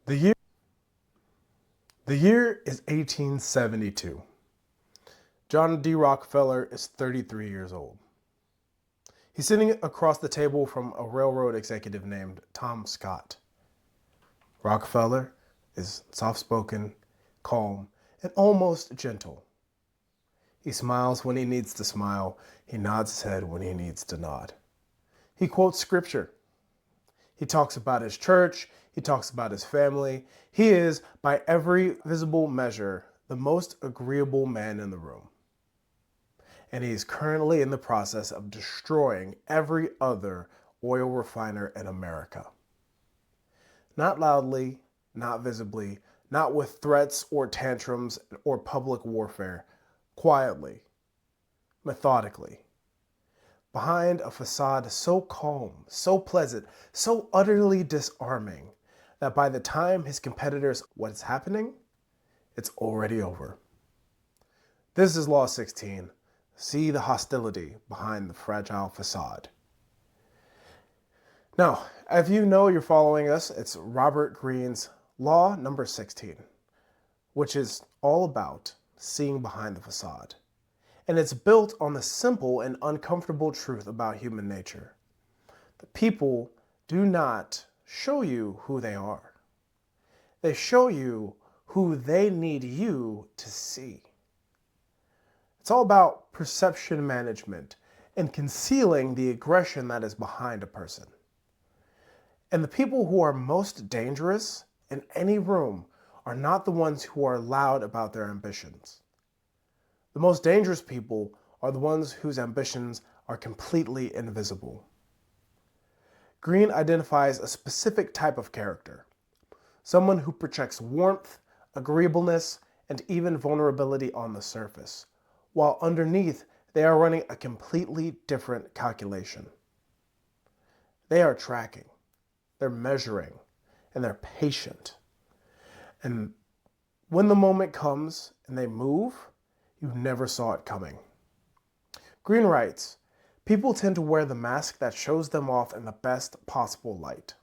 The year, the year is 1872. John D. Rockefeller is 33 years old. He's sitting across the table from a railroad executive named Tom Scott. Rockefeller is soft-spoken, calm, and almost gentle. He smiles when he needs to smile. He nods his head when he needs to nod. He quotes scripture. He talks about his church. He talks about his family. He is, by every visible measure, the most agreeable man in the room. And he is currently in the process of destroying every other oil refiner in America. Not loudly, not visibly, not with threats or tantrums or public warfare, quietly, methodically. Behind a facade so calm, so pleasant, so utterly disarming, that by the time his competitors what's happening, it's already over. This is Law 16. See the hostility behind the fragile facade. Now, if you know you're following us, it's Robert Greene's Law number 16, which is all about seeing behind the facade. And it's built on the simple and uncomfortable truth about human nature. The people do not show you who they are. They show you who they need you to see. It's all about perception management and concealing the aggression that is behind a person. And the people who are most dangerous in any room are not the ones who are loud about their ambitions. The most dangerous people are the ones whose ambitions are completely invisible. Greene identifies a specific type of character, someone who projects warmth, agreeableness, and even vulnerability on the surface, while underneath they are running a completely different calculation. They are tracking, they're measuring, and they're patient. And when the moment comes and they move, you never saw it coming. Greene writes, people tend to wear the mask that shows them off in the best possible light.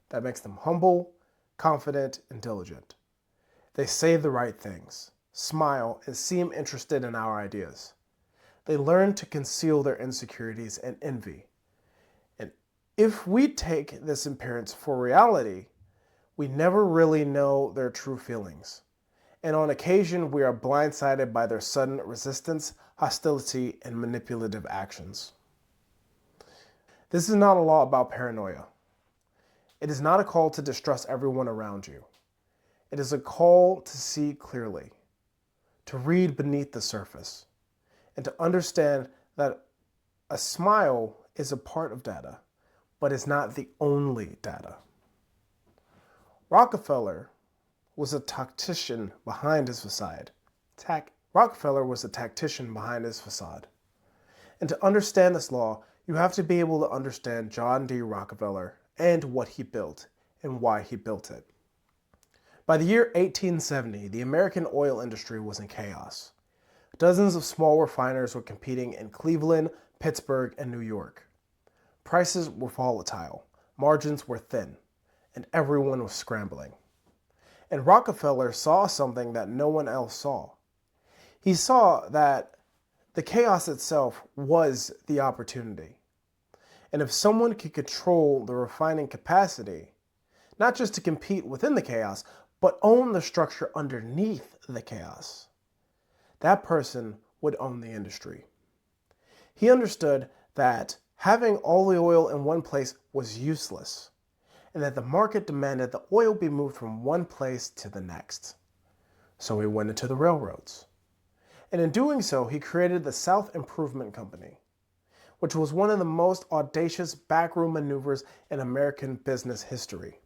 That makes them humble, confident, and diligent. They say the right things, smile, and seem interested in our ideas. They learn to conceal their insecurities and envy. And if we take this appearance for reality, we never really know their true feelings. And on occasion, we are blindsided by their sudden resistance, hostility, and manipulative actions. This is not a law about paranoia. It is not a call to distrust everyone around you. It is a call to see clearly, to read beneath the surface, and to understand that a smile is a part of data, but is not the only data. Rockefeller was a tactician behind his facade. Rockefeller was a tactician behind his facade. And to understand this law, you have to be able to understand John D. Rockefeller and what he built and why he built it. By the year 1870, the American oil industry was in chaos. Dozens of small refiners were competing in Cleveland, Pittsburgh, and New York. Prices were volatile, margins were thin, and everyone was scrambling. And Rockefeller saw something that no one else saw. He saw that the chaos itself was the opportunity. And if someone could control the refining capacity, not just to compete within the chaos, but own the structure underneath the chaos, that person would own the industry. He understood that having all the oil in one place was useless, and that the market demanded the oil be moved from one place to the next. So he went into the railroads. And in doing so, he created the South Improvement Company, which was one of the most audacious backroom maneuvers in American business history.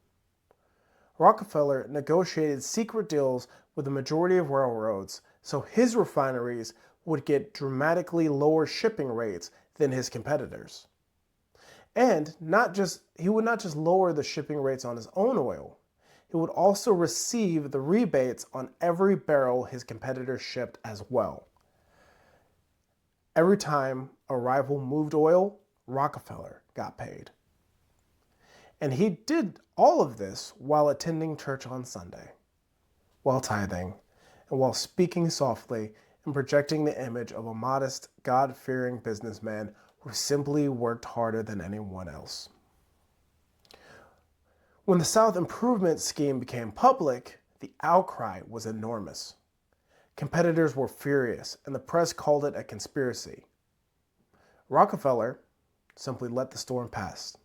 Rockefeller negotiated secret deals with the majority of railroads so his refineries would get dramatically lower shipping rates than his competitors. And he would not just lower the shipping rates on his own oil, he would also receive the rebates on every barrel his competitors shipped as well. Every time a rival moved oil, Rockefeller got paid. And he did all of this while attending church on Sunday, while tithing, and while speaking softly and projecting the image of a modest, God-fearing businessman who simply worked harder than anyone else. When the South Improvement Scheme became public, the outcry was enormous. Competitors were furious, and the press called it a conspiracy. Rockefeller simply let the storm pass.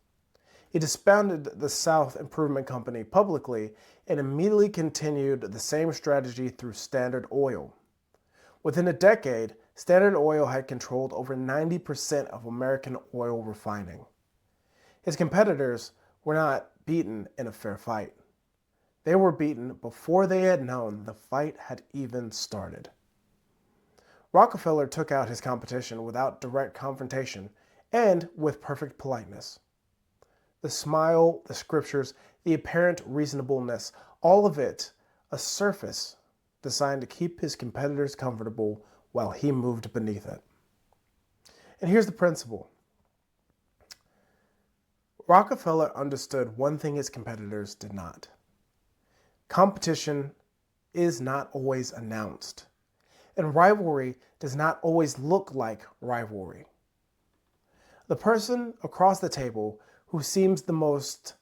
He disbanded the South Improvement Company publicly and immediately continued the same strategy through Standard Oil. Within a decade, Standard Oil had controlled over 90% of American oil refining. His competitors were not beaten in a fair fight. They were beaten before they had known the fight had even started. Rockefeller took out his competition without direct confrontation and with perfect politeness. The smile, the scriptures, the apparent reasonableness, all of it a surface designed to keep his competitors comfortable while he moved beneath it. And here's the principle. Rockefeller understood one thing his competitors did not. Competition is not always announced, and rivalry does not always look like rivalry. The person across the table who seems the most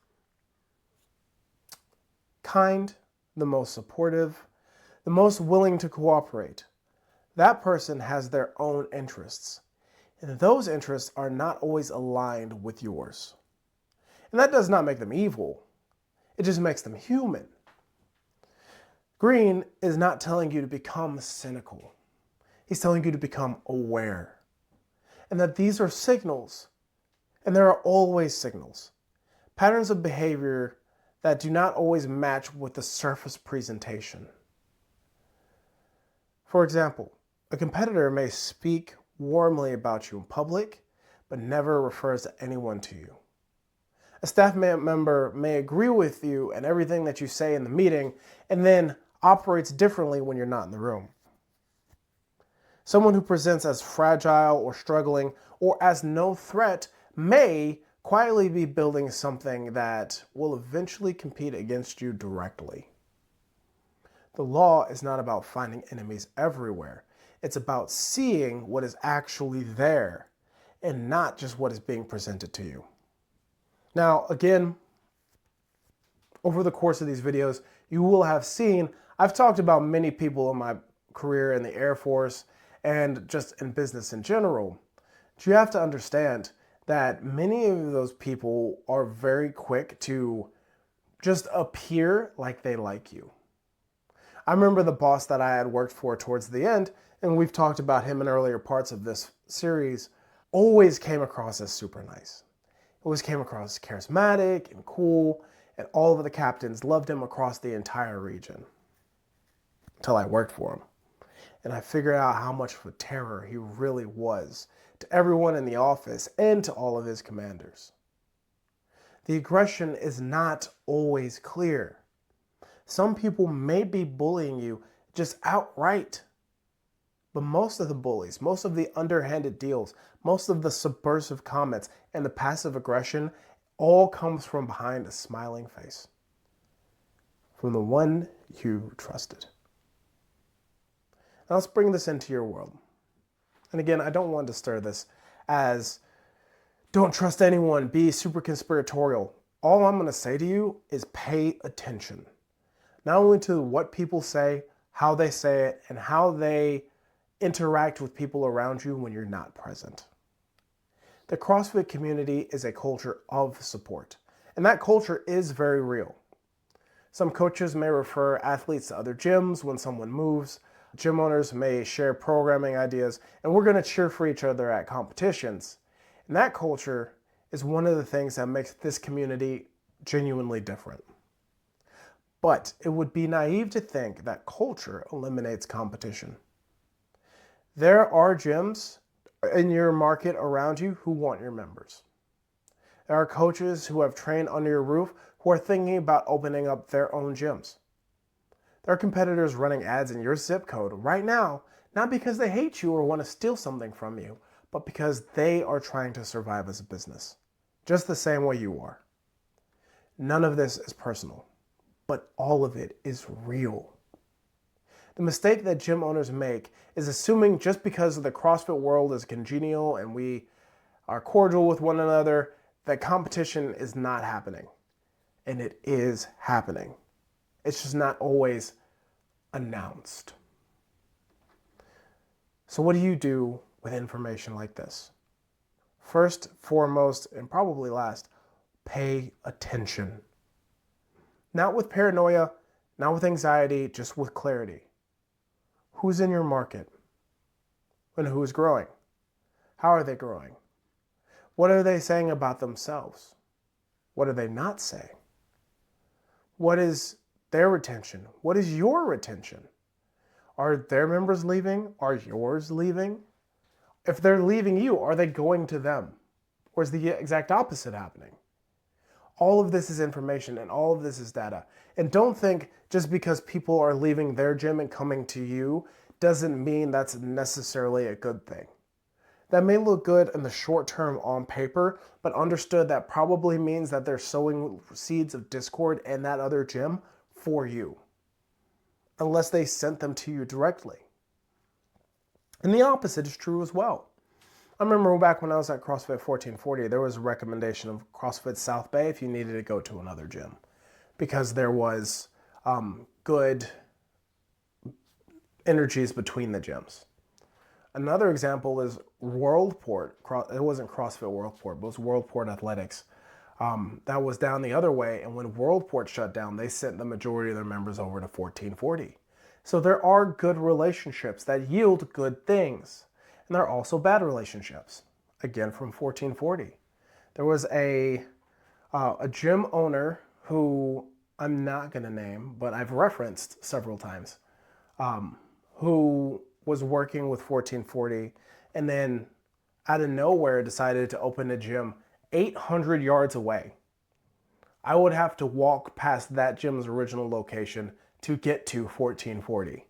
kind, the most supportive, the most willing to cooperate, that person has their own interests, and those interests are not always aligned with yours. And that does not make them evil, it just makes them human. Greene is not telling you to become cynical. He's telling you to become aware. And that these are signals, and there are always signals, patterns of behavior that do not always match with the surface presentation. For example, a competitor may speak warmly about you in public, but never refers to anyone to you. A staff member may agree with you and everything that you say in the meeting, and then operates differently when you're not in the room. Someone who presents as fragile or struggling or as no threat may quietly be building something that will eventually compete against you directly. The law is not about finding enemies everywhere. It's about seeing what is actually there and not just what is being presented to you. Now, again, over the course of these videos, you will have seen I've talked about many people in my career in the Air Force and just in business in general. But you have to understand that many of those people are very quick to just appear like they like you. I remember the boss that I had worked for towards the end, and we've talked about him in earlier parts of this series, always came across as super nice. Always came across as charismatic and cool, and all of the captains loved him across the entire region. Until I worked for him. And I figured out how much of a terror he really was to everyone in the office and to all of his commanders. The aggression is not always clear. Some people may be bullying you just outright. But most of the bullies, most of the underhanded deals, most of the subversive comments and the passive aggression all comes from behind a smiling face. From the one you trusted. Now let's bring this into your world. And again, I don't want to stir this as don't trust anyone, be super conspiratorial. All I'm going to say to you is pay attention. Not only to what people say, how they say it, and how they interact with people around you when you're not present. The CrossFit community is a culture of support, and that culture is very real. Some coaches may refer athletes to other gyms when someone moves. Gym owners may share programming ideas, and we're going to cheer for each other at competitions. And that culture is one of the things that makes this community genuinely different. But it would be naive to think that culture eliminates competition. There are gyms in your market around you who want your members. There are coaches who have trained under your roof who are thinking about opening up their own gyms. There are competitors running ads in your zip code right now, not because they hate you or want to steal something from you, but because they are trying to survive as a business, just the same way you are. None of this is personal, but all of it is real. The mistake that gym owners make is assuming just because the CrossFit world is congenial and we are cordial with one another, that competition is not happening. And it is happening. It's just not always announced. So what do you do with information like this? First, foremost, and probably last, pay attention. Not with paranoia, not with anxiety, just with clarity. Who's in your market? And who is growing? How are they growing? What are they saying about themselves? What are they not saying? What is their retention? What is your retention? Are their members leaving? Are yours leaving? If they're leaving you, are they going to them? Or is the exact opposite happening? All of this is information and all of this is data. And don't think just because people are leaving their gym and coming to you doesn't mean that's necessarily a good thing. That may look good in the short term on paper, but understood that probably means that they're sowing seeds of discord in that other gym for you, unless they sent them to you directly. And the opposite is true as well. I remember back when I was at CrossFit 1440, there was a recommendation of CrossFit South Bay if you needed to go to another gym, because there was good energies between the gyms. Another example is Worldport. It wasn't CrossFit Worldport, but it was Worldport Athletics. That was down the other way, and when Worldport shut down, they sent the majority of their members over to 1440. So there are good relationships that yield good things, and there are also bad relationships. Again, from 1440. There was a gym owner who I'm not going to name, but I've referenced several times, who was working with 1440 and then out of nowhere decided to open a gym 800 yards away. I would have to walk past that gym's original location to get to 1440.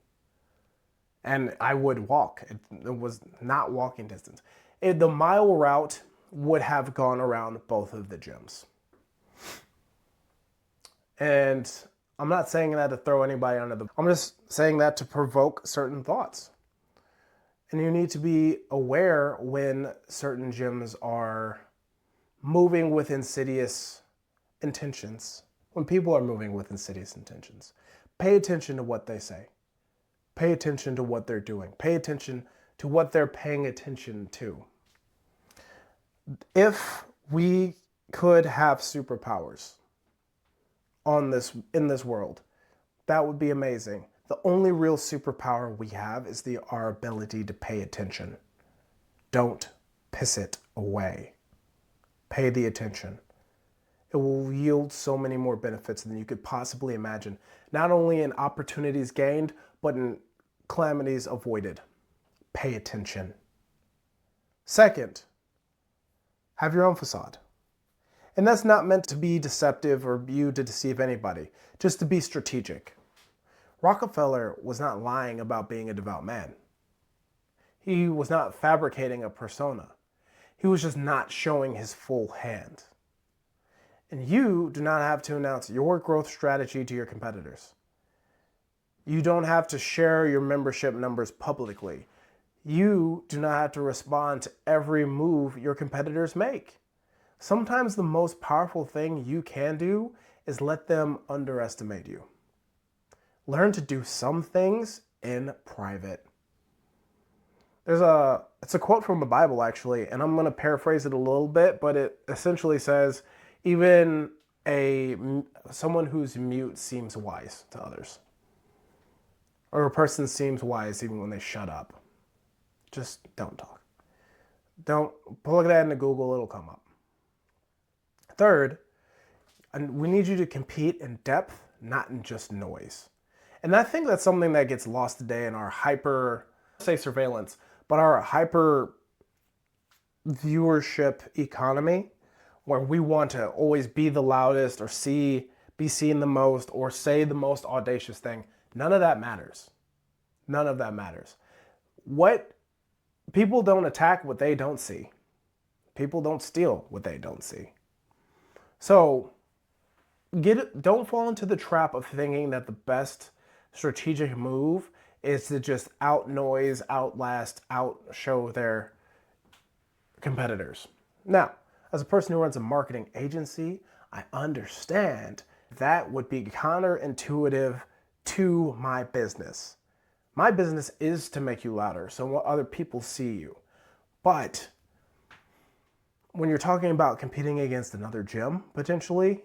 And I would walk. It was not walking distance. The mile route would have gone around both of the gyms. And I'm not saying that to throw anybody under the... I'm just saying that to provoke certain thoughts. And you need to be aware when certain gyms are moving with insidious intentions. When people are moving with insidious intentions. Pay attention to what they say. Pay attention to what they're doing. Pay attention to what they're paying attention to. If we could have superpowers in this world, that would be amazing. The only real superpower we have is our ability to pay attention. Don't piss it away. Pay the attention. It will yield so many more benefits than you could possibly imagine. Not only in opportunities gained, but in calamities avoided. Pay attention. Second, have your own facade. And that's not meant to be deceptive or you to deceive anybody, just to be strategic. Rockefeller was not lying about being a devout man. He was not fabricating a persona. He was just not showing his full hand. And you do not have to announce your growth strategy to your competitors. You don't have to share your membership numbers publicly. You do not have to respond to every move your competitors make. Sometimes the most powerful thing you can do is let them underestimate you. Learn to do some things in private. It's a quote from the Bible, actually, and I'm going to paraphrase it a little bit, but it essentially says, even someone who's mute seems wise to others. Or a person seems wise even when they shut up. Just don't talk. Don't plug that into Google, it'll come up. Third, we need you to compete in depth, not in just noise. And I think that's something that gets lost today in our surveillance, but our hyper viewership economy, where we want to always be the loudest or be seen the most or say the most audacious thing. None of that matters. None of that matters. People don't attack what they don't see. People don't steal what they don't see. So Don't fall into the trap of thinking that the best strategic move is to just outnoise, outlast, outshow their competitors. Now, as a person who runs a marketing agency, I understand that would be counterintuitive to my business. My business is to make you louder, so what other people see you. But when you're talking about competing against another gym, potentially,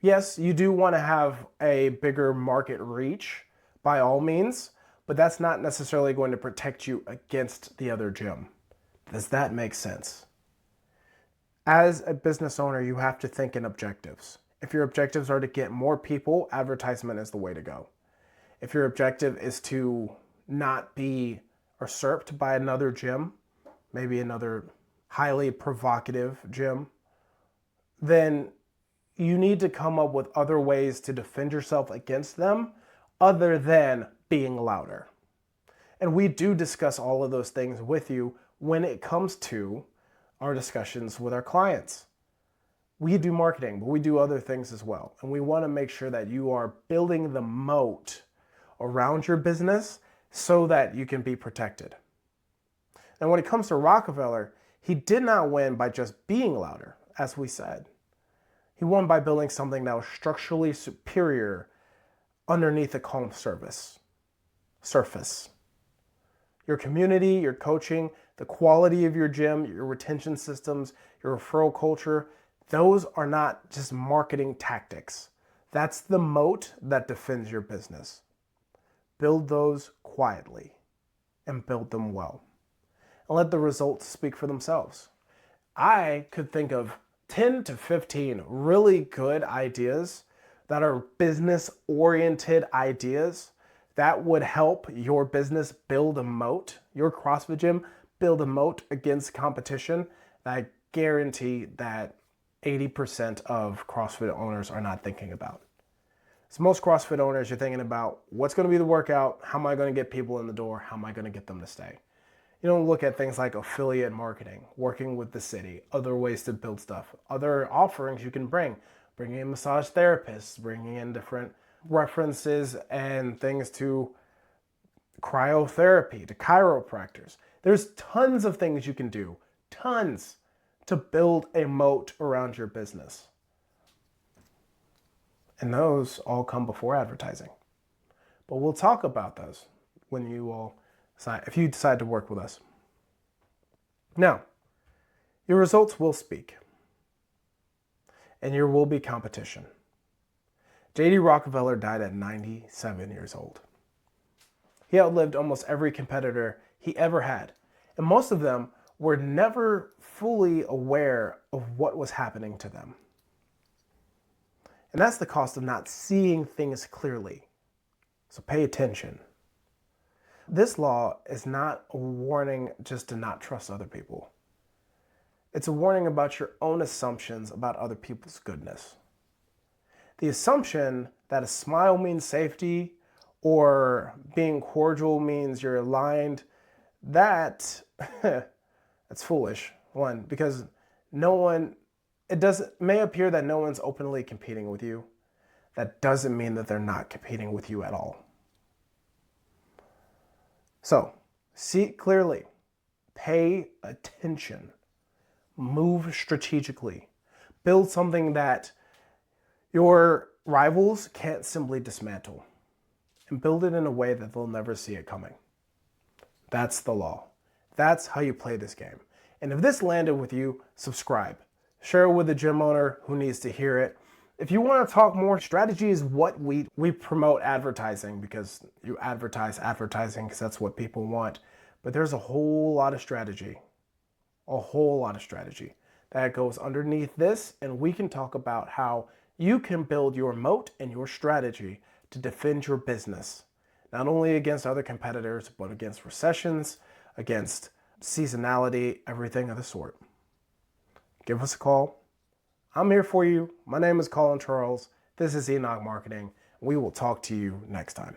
yes, you do want to have a bigger market reach by all means, but that's not necessarily going to protect you against the other gym. Does that make sense? As a business owner, you have to think in objectives. If your objectives are to get more people, advertisement is the way to go. If your objective is to not be usurped by another gym, maybe another highly provocative gym, then you need to come up with other ways to defend yourself against them other than being louder. And we do discuss all of those things with you when it comes to our discussions with our clients. We do marketing, but we do other things as well. And we want to make sure that you are building the moat around your business so that you can be protected. And when it comes to Rockefeller, he did not win by just being louder, as we said. He won by building something that was structurally superior underneath a calm surface. Your community, your coaching, the quality of your gym, your retention systems, your referral culture, those are not just marketing tactics. That's the moat that defends your business. Build those quietly and build them well. And let the results speak for themselves. I could think of 10 to 15 really good ideas that are business-oriented ideas that would help your business build a moat, your CrossFit gym build a moat against competition. I guarantee that 80% of CrossFit owners are not thinking about. So most CrossFit owners, you're thinking about what's going to be the workout, how am I going to get people in the door, how am I going to get them to stay? You don't look at things like affiliate marketing, working with the city, other ways to build stuff, other offerings you can bringing in massage therapists, bringing in different references and things to cryotherapy, to chiropractors. There's tons of things you can do, tons, to build a moat around your business. And those all come before advertising. But we'll talk about those when you all decide, if you decide to work with us. Now, your results will speak. And there will be competition. J.D. Rockefeller died at 97 years old. He outlived almost every competitor he ever had. And most of them were never fully aware of what was happening to them. And that's the cost of not seeing things clearly. So pay attention. This law is not a warning just to not trust other people. It's a warning about your own assumptions about other people's goodness. The assumption that a smile means safety or being cordial means you're aligned, that's foolish. One, because it may appear that no one's openly competing with you. That doesn't mean that they're not competing with you at all. So, see it clearly. Pay attention. Move strategically. Build something that your rivals can't simply dismantle. And build it in a way that they'll never see it coming. That's the law. That's how you play this game. And if this landed with you, subscribe. Share it with a gym owner who needs to hear it. If you want to talk more, strategy is what we promote advertising, because you advertise advertising because that's what people want. But there's a whole lot of strategy. A whole lot of strategy that goes underneath this, and we can talk about how you can build your moat and your strategy to defend your business, not only against other competitors, but against recessions, against seasonality, everything of the sort. Give us a call. I'm here for you. My name is Colin Charles. This is Enoch Marketing. We will talk to you next time.